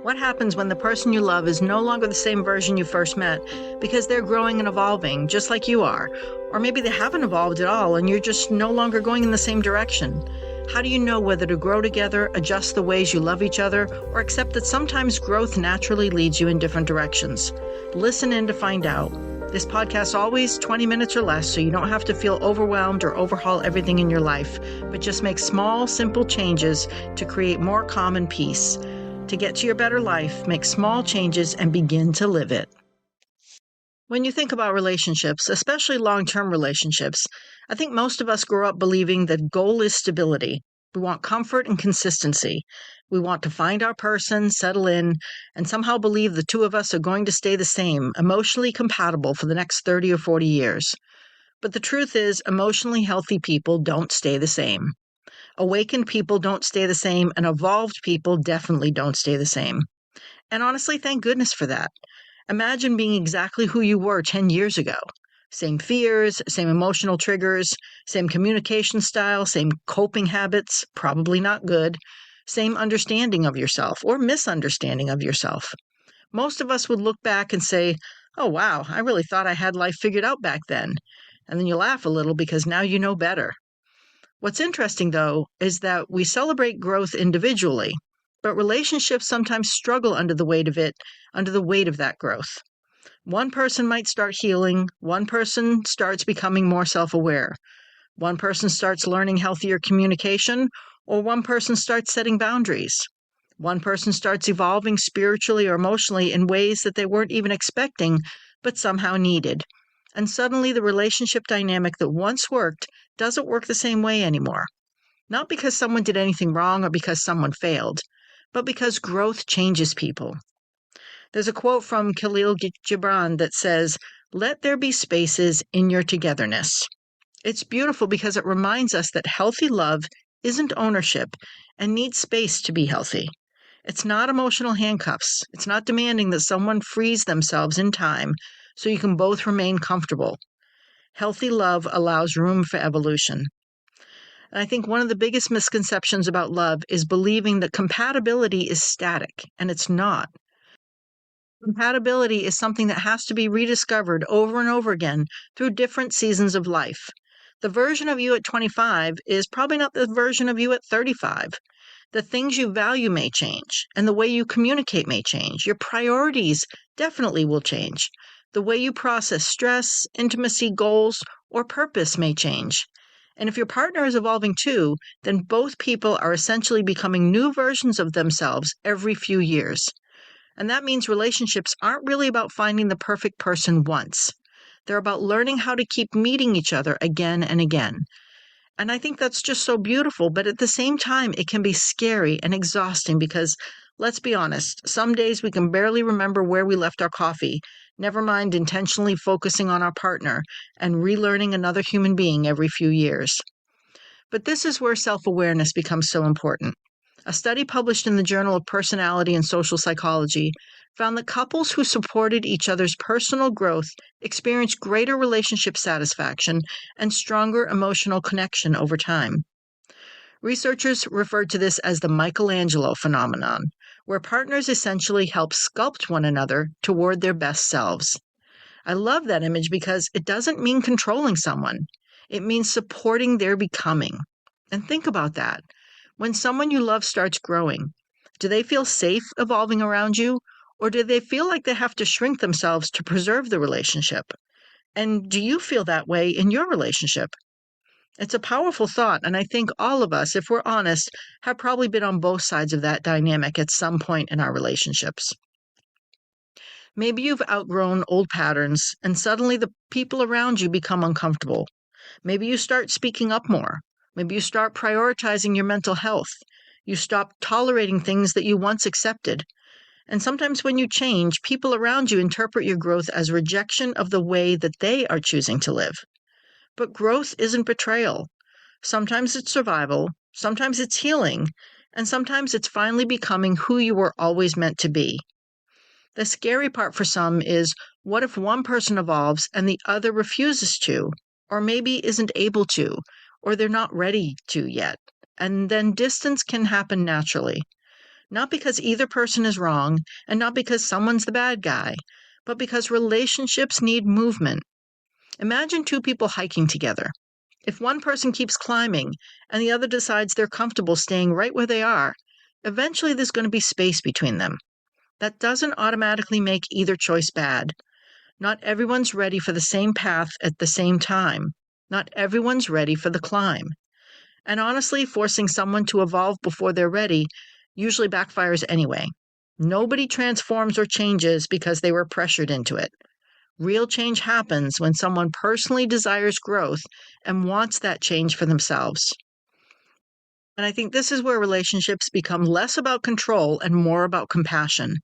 What happens when the person you love is no longer the same version you first met because they're growing and evolving just like you are? Or maybe they haven't evolved at all and you're just no longer going in the same direction. How do you know whether to grow together, adjust the ways you love each other, or accept that sometimes growth naturally leads you in different directions? Listen in to find out. This podcast is always 20 minutes or less, so you don't have to feel overwhelmed or overhaul everything in your life, but just make small, simple changes to create more calm and peace. To get to your better life, make small changes and begin to live it. When you think about relationships, especially long-term relationships, I think most of us grow up believing that goal is stability. We want comfort and consistency. We want to find our person, settle in, and somehow believe the two of us are going to stay the same, emotionally compatible for the next 30 or 40 years. But the truth is, emotionally healthy people don't stay the same. Awakened people don't stay the same, and evolved people definitely don't stay the same. And honestly, thank goodness for that. Imagine being exactly who you were 10 years ago. Same fears, same emotional triggers, same communication style, same coping habits, probably not good, same understanding of yourself or misunderstanding of yourself. Most of us would look back and say, "Oh, wow, I really thought I had life figured out back then." And then you laugh a little because now you know better. What's interesting, though, is that we celebrate growth individually, but relationships sometimes struggle under the weight of that growth. One person might start healing, one person starts becoming more self-aware, one person starts learning healthier communication, or one person starts setting boundaries. One person starts evolving spiritually or emotionally in ways that they weren't even expecting, but somehow needed. And suddenly the relationship dynamic that once worked doesn't work the same way anymore. Not because someone did anything wrong or because someone failed, but because growth changes people. There's a quote from Khalil Gibran that says, "Let there be spaces in your togetherness." It's beautiful because it reminds us that healthy love isn't ownership and needs space to be healthy. It's not emotional handcuffs. It's not demanding that someone freeze themselves in time so you can both remain comfortable. Healthy love allows room for evolution. And I think one of the biggest misconceptions about love is believing that compatibility is static, and it's not. Compatibility is something that has to be rediscovered over and over again through different seasons of life. The version of you at 25 is probably not the version of you at 35. The things you value may change, and the way you communicate may change. Your priorities definitely will change. The way you process stress, intimacy, goals, or purpose may change. And if your partner is evolving too, then both people are essentially becoming new versions of themselves every few years. And that means relationships aren't really about finding the perfect person once. They're about learning how to keep meeting each other again and again. And I think that's just so beautiful, but at the same time, it can be scary and exhausting because, let's be honest, some days we can barely remember where we left our coffee, never mind intentionally focusing on our partner and relearning another human being every few years. But this is where self-awareness becomes so important. A study published in the Journal of Personality and Social Psychology found that couples who supported each other's personal growth experienced greater relationship satisfaction and stronger emotional connection over time. Researchers referred to this as the Michelangelo phenomenon, where partners essentially help sculpt one another toward their best selves. I love that image because it doesn't mean controlling someone. It means supporting their becoming. And think about that. When someone you love starts growing, do they feel safe evolving around you? Or do they feel like they have to shrink themselves to preserve the relationship? And do you feel that way in your relationship? It's a powerful thought, and I think all of us, if we're honest, have probably been on both sides of that dynamic at some point in our relationships. Maybe you've outgrown old patterns, and suddenly the people around you become uncomfortable. Maybe you start speaking up more. Maybe you start prioritizing your mental health. You stop tolerating things that you once accepted. And sometimes when you change, people around you interpret your growth as rejection of the way that they are choosing to live. But growth isn't betrayal. Sometimes it's survival, sometimes it's healing, and sometimes it's finally becoming who you were always meant to be. The scary part for some is, what if one person evolves and the other refuses to, or maybe isn't able to, or they're not ready to yet? And then distance can happen naturally. Not because either person is wrong and not because someone's the bad guy, but because relationships need movement. Imagine two people hiking together. If one person keeps climbing and the other decides they're comfortable staying right where they are, eventually there's going to be space between them. That doesn't automatically make either choice bad. Not everyone's ready for the same path at the same time. Not everyone's ready for the climb. And honestly, forcing someone to evolve before they're ready usually backfires anyway. Nobody transforms or changes because they were pressured into it. Real change happens when someone personally desires growth and wants that change for themselves. And I think this is where relationships become less about control and more about compassion.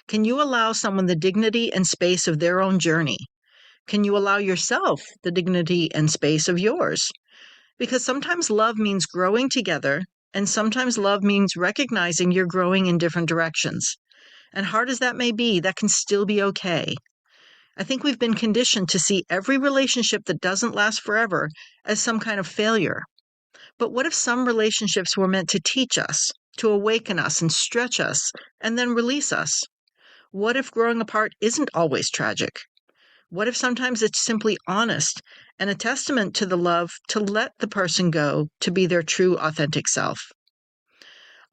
Can you allow someone the dignity and space of their own journey? Can you allow yourself the dignity and space of yours? Because sometimes love means growing together, and sometimes love means recognizing you're growing in different directions. And hard as that may be, that can still be okay. I think we've been conditioned to see every relationship that doesn't last forever as some kind of failure. But what if some relationships were meant to teach us, to awaken us and stretch us, and then release us? What if growing apart isn't always tragic? What if sometimes it's simply honest and a testament to the love to let the person go to be their true, authentic self?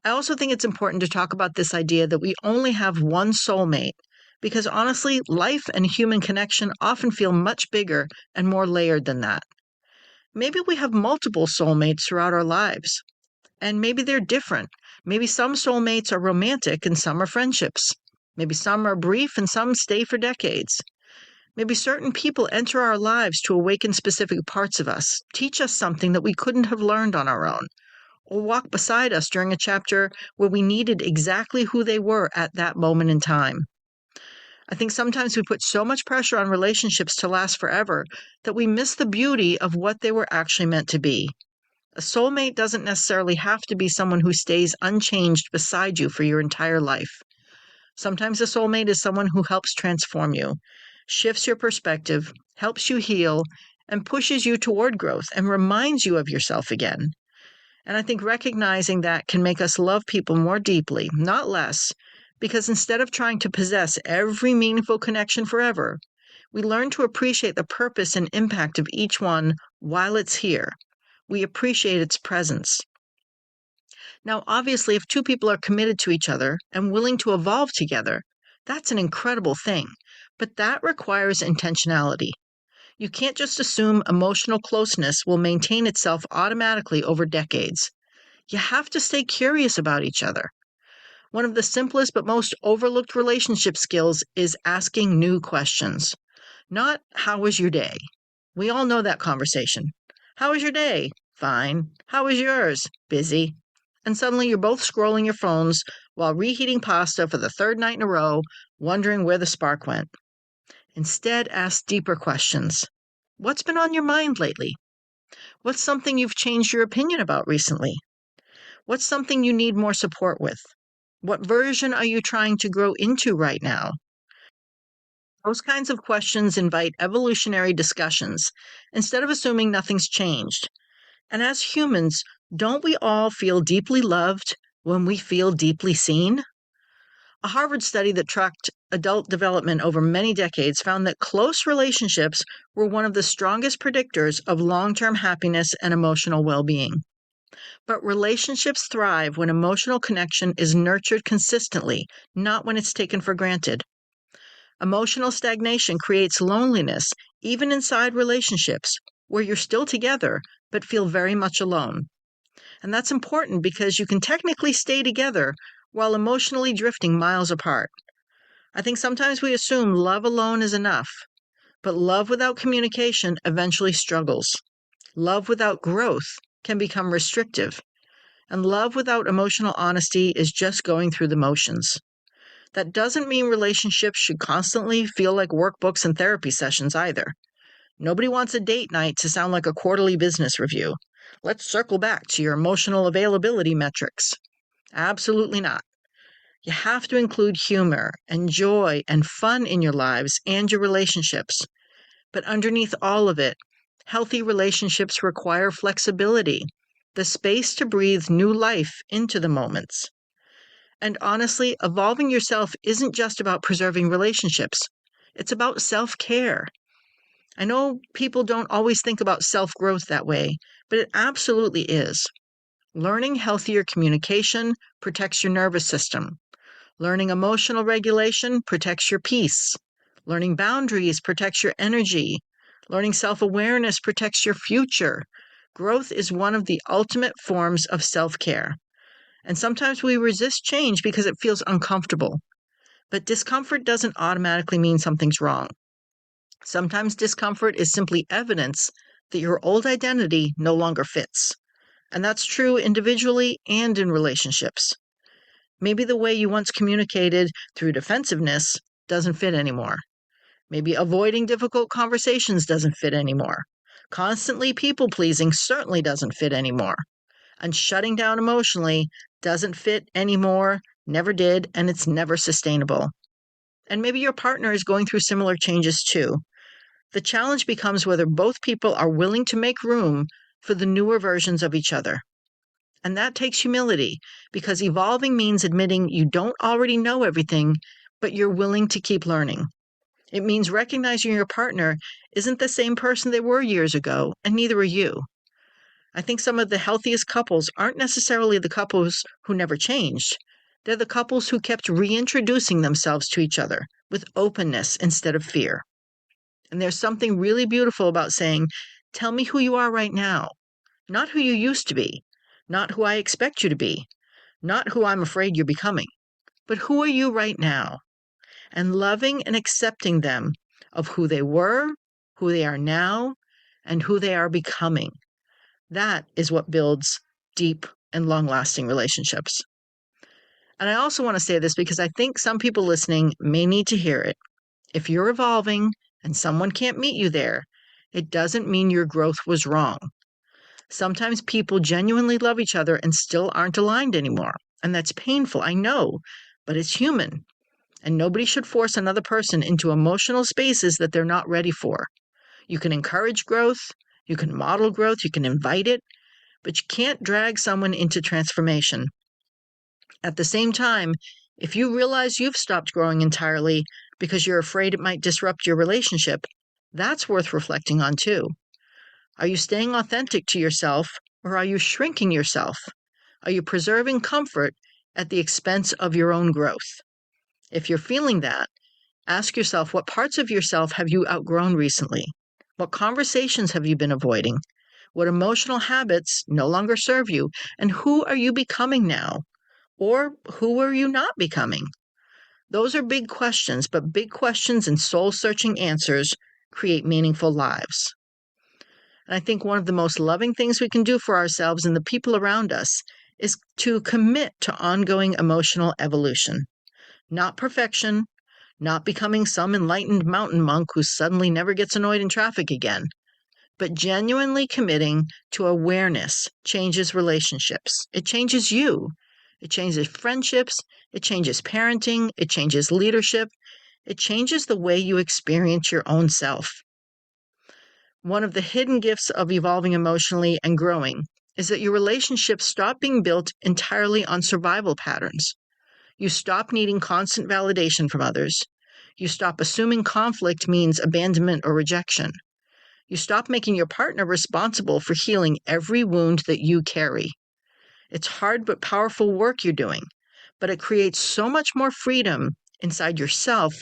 I also think it's important to talk about this idea that we only have one soulmate, because honestly, life and human connection often feel much bigger and more layered than that. Maybe we have multiple soulmates throughout our lives, and maybe they're different. Maybe some soulmates are romantic and some are friendships. Maybe some are brief and some stay for decades. Maybe certain people enter our lives to awaken specific parts of us, teach us something that we couldn't have learned on our own, or walk beside us during a chapter where we needed exactly who they were at that moment in time. I think sometimes we put so much pressure on relationships to last forever that we miss the beauty of what they were actually meant to be. A soulmate doesn't necessarily have to be someone who stays unchanged beside you for your entire life. Sometimes a soulmate is someone who helps transform you, shifts your perspective, helps you heal, and pushes you toward growth and reminds you of yourself again. And I think recognizing that can make us love people more deeply, not less, because instead of trying to possess every meaningful connection forever, we learn to appreciate the purpose and impact of each one while it's here. We appreciate its presence. Now, obviously, if two people are committed to each other and willing to evolve together, that's an incredible thing, but that requires intentionality. You can't just assume emotional closeness will maintain itself automatically over decades. You have to stay curious about each other. One of the simplest but most overlooked relationship skills is asking new questions. Not, how was your day? We all know that conversation. How was your day? Fine. How was yours? Busy. And suddenly you're both scrolling your phones while reheating pasta for the third night in a row, wondering where the spark went. Instead, ask deeper questions. What's been on your mind lately? What's something you've changed your opinion about recently? What's something you need more support with? What version are you trying to grow into right now? Those kinds of questions invite evolutionary discussions instead of assuming nothing's changed. And as humans, don't we all feel deeply loved when we feel deeply seen? A Harvard study that tracked adult development over many decades found that close relationships were one of the strongest predictors of long-term happiness and emotional well-being. But relationships thrive when emotional connection is nurtured consistently, not when it's taken for granted. Emotional stagnation creates loneliness, even inside relationships, where you're still together, but feel very much alone. And that's important because you can technically stay together while emotionally drifting miles apart. I think sometimes we assume love alone is enough, but love without communication eventually struggles. Love without growth can become restrictive, and love without emotional honesty is just going through the motions. That doesn't mean relationships should constantly feel like workbooks and therapy sessions either. Nobody wants a date night to sound like a quarterly business review. Let's circle back to your emotional availability metrics. Absolutely not. You have to include humor and joy and fun in your lives and your relationships. But underneath all of it, healthy relationships require flexibility, the space to breathe new life into the moments. And honestly, evolving yourself isn't just about preserving relationships. It's about self-care. I know people don't always think about self-growth that way, but it absolutely is. Learning healthier communication protects your nervous system. Learning emotional regulation protects your peace. Learning boundaries protects your energy. Learning self-awareness protects your future. Growth is one of the ultimate forms of self-care. And sometimes we resist change because it feels uncomfortable. But discomfort doesn't automatically mean something's wrong. Sometimes discomfort is simply evidence that your old identity no longer fits. And that's true individually and in relationships. Maybe the way you once communicated through defensiveness doesn't fit anymore. Maybe avoiding difficult conversations doesn't fit anymore. Constantly people-pleasing certainly doesn't fit anymore. And shutting down emotionally doesn't fit anymore, never did, and it's never sustainable. And maybe your partner is going through similar changes too. The challenge becomes whether both people are willing to make room for the newer versions of each other. And that takes humility, because evolving means admitting you don't already know everything, but you're willing to keep learning. It means recognizing your partner isn't the same person they were years ago, and neither are you. I think some of the healthiest couples aren't necessarily the couples who never changed. They're the couples who kept reintroducing themselves to each other with openness instead of fear. And there's something really beautiful about saying, tell me who you are right now, not who you used to be, not who I expect you to be, not who I'm afraid you're becoming, but who are you right now? And loving and accepting them of who they were, who they are now, and who they are becoming. That is what builds deep and long-lasting relationships. And I also want to say this because I think some people listening may need to hear it. If you're evolving and someone can't meet you there, it doesn't mean your growth was wrong. Sometimes people genuinely love each other and still aren't aligned anymore. And that's painful, I know, but it's human. And nobody should force another person into emotional spaces that they're not ready for. You can encourage growth, you can model growth, you can invite it, but you can't drag someone into transformation. At the same time, if you realize you've stopped growing entirely because you're afraid it might disrupt your relationship, that's worth reflecting on too. Are you staying authentic to yourself, or are you shrinking yourself? Are you preserving comfort at the expense of your own growth? If you're feeling that, ask yourself, what parts of yourself have you outgrown recently? What conversations have you been avoiding? What emotional habits no longer serve you? And who are you becoming now? Or who are you not becoming? Those are big questions, but big questions and soul-searching answers create meaningful lives. And I think one of the most loving things we can do for ourselves and the people around us is to commit to ongoing emotional evolution. Not perfection, not becoming some enlightened mountain monk who suddenly never gets annoyed in traffic again, but genuinely committing to awareness changes relationships. It changes you. It changes friendships. It changes parenting. It changes leadership. It changes the way you experience your own self. One of the hidden gifts of evolving emotionally and growing is that your relationships stop being built entirely on survival patterns. You stop needing constant validation from others. You stop assuming conflict means abandonment or rejection. You stop making your partner responsible for healing every wound that you carry. It's hard but powerful work you're doing, but it creates so much more freedom inside yourself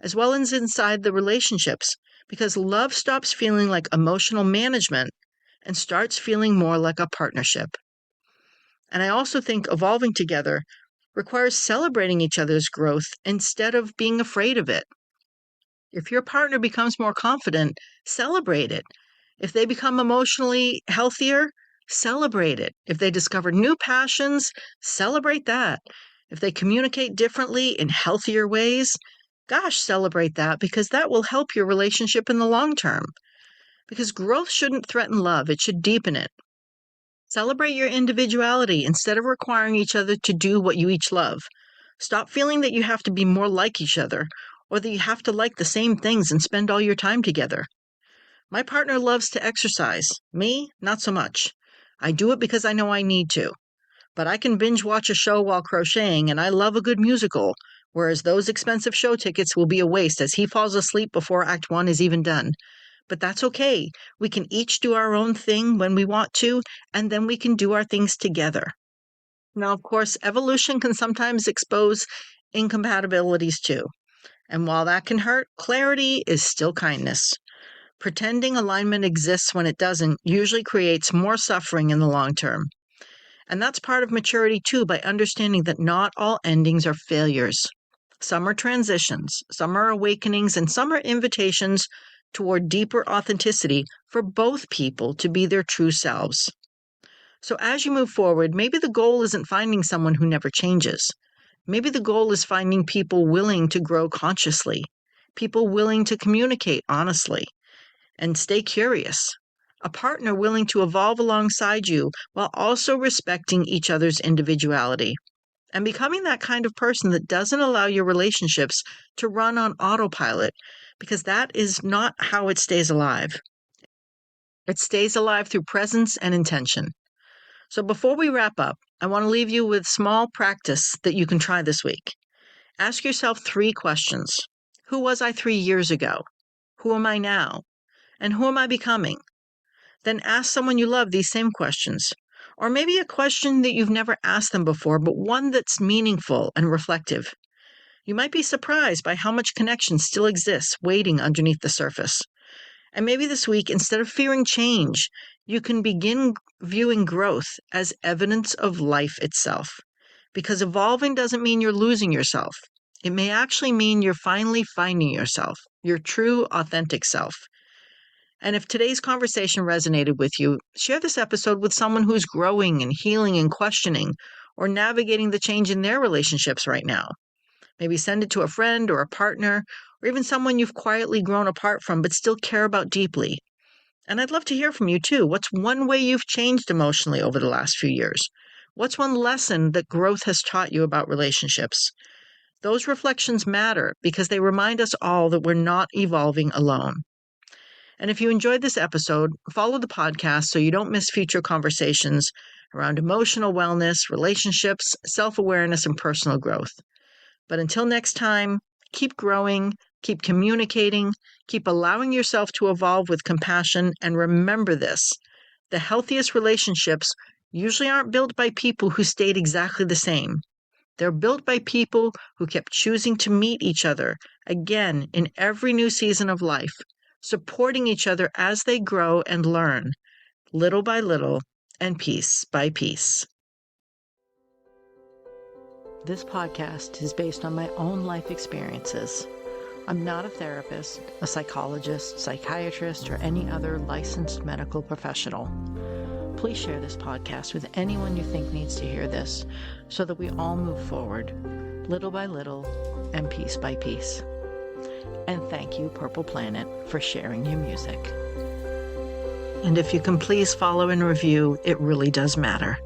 as well as inside the relationships, because love stops feeling like emotional management and starts feeling more like a partnership. And I also think evolving together requires celebrating each other's growth instead of being afraid of it. If your partner becomes more confident, celebrate it. If they become emotionally healthier, celebrate it. If they discover new passions, celebrate that. If they communicate differently in healthier ways, gosh, celebrate that, because that will help your relationship in the long term. Because growth shouldn't threaten love, it should deepen it. Celebrate your individuality instead of requiring each other to do what you each love. Stop feeling that you have to be more like each other, or that you have to like the same things and spend all your time together. My partner loves to exercise. Me, not so much. I do it because I know I need to. But I can binge watch a show while crocheting, and I love a good musical, whereas those expensive show tickets will be a waste as he falls asleep before Act 1 is even done. But that's okay. We can each do our own thing when we want to, and then we can do our things together. Now, of course, evolution can sometimes expose incompatibilities too. And while that can hurt, clarity is still kindness. Pretending alignment exists when it doesn't usually creates more suffering in the long term. And that's part of maturity too, by understanding that not all endings are failures. Some are transitions, some are awakenings, and some are invitations toward deeper authenticity for both people to be their true selves. So as you move forward, maybe the goal isn't finding someone who never changes. Maybe the goal is finding people willing to grow consciously, people willing to communicate honestly, and stay curious, a partner willing to evolve alongside you while also respecting each other's individuality, and becoming that kind of person that doesn't allow your relationships to run on autopilot, because that is not how it stays alive. It stays alive through presence and intention. So before we wrap up, I want to leave you with small practice that you can try this week. Ask yourself 3 questions. Who was I 3 years ago? Who am I now? And who am I becoming? Then ask someone you love these same questions. Or maybe a question that you've never asked them before, but one that's meaningful and reflective. You might be surprised by how much connection still exists waiting underneath the surface. And maybe this week, instead of fearing change, you can begin viewing growth as evidence of life itself. Because evolving doesn't mean you're losing yourself. It may actually mean you're finally finding yourself, your true, authentic self. And if today's conversation resonated with you, share this episode with someone who's growing and healing and questioning, or navigating the change in their relationships right now. Maybe send it to a friend or a partner, or even someone you've quietly grown apart from but still care about deeply. And I'd love to hear from you too. What's one way you've changed emotionally over the last few years? What's one lesson that growth has taught you about relationships? Those reflections matter because they remind us all that we're not evolving alone. And if you enjoyed this episode, follow the podcast so you don't miss future conversations around emotional wellness, relationships, self-awareness, and personal growth. But until next time, keep growing, keep communicating, keep allowing yourself to evolve with compassion, and remember this: the healthiest relationships usually aren't built by people who stayed exactly the same. They're built by people who kept choosing to meet each other again in every new season of life, supporting each other as they grow and learn, little by little and piece by piece. This podcast is based on my own life experiences. I'm not a therapist, a psychologist, psychiatrist, or any other licensed medical professional. Please share this podcast with anyone you think needs to hear this so that we all move forward, little by little and piece by piece. And thank you, Purple Planet, for sharing your music. And if you can please follow and review, it really does matter.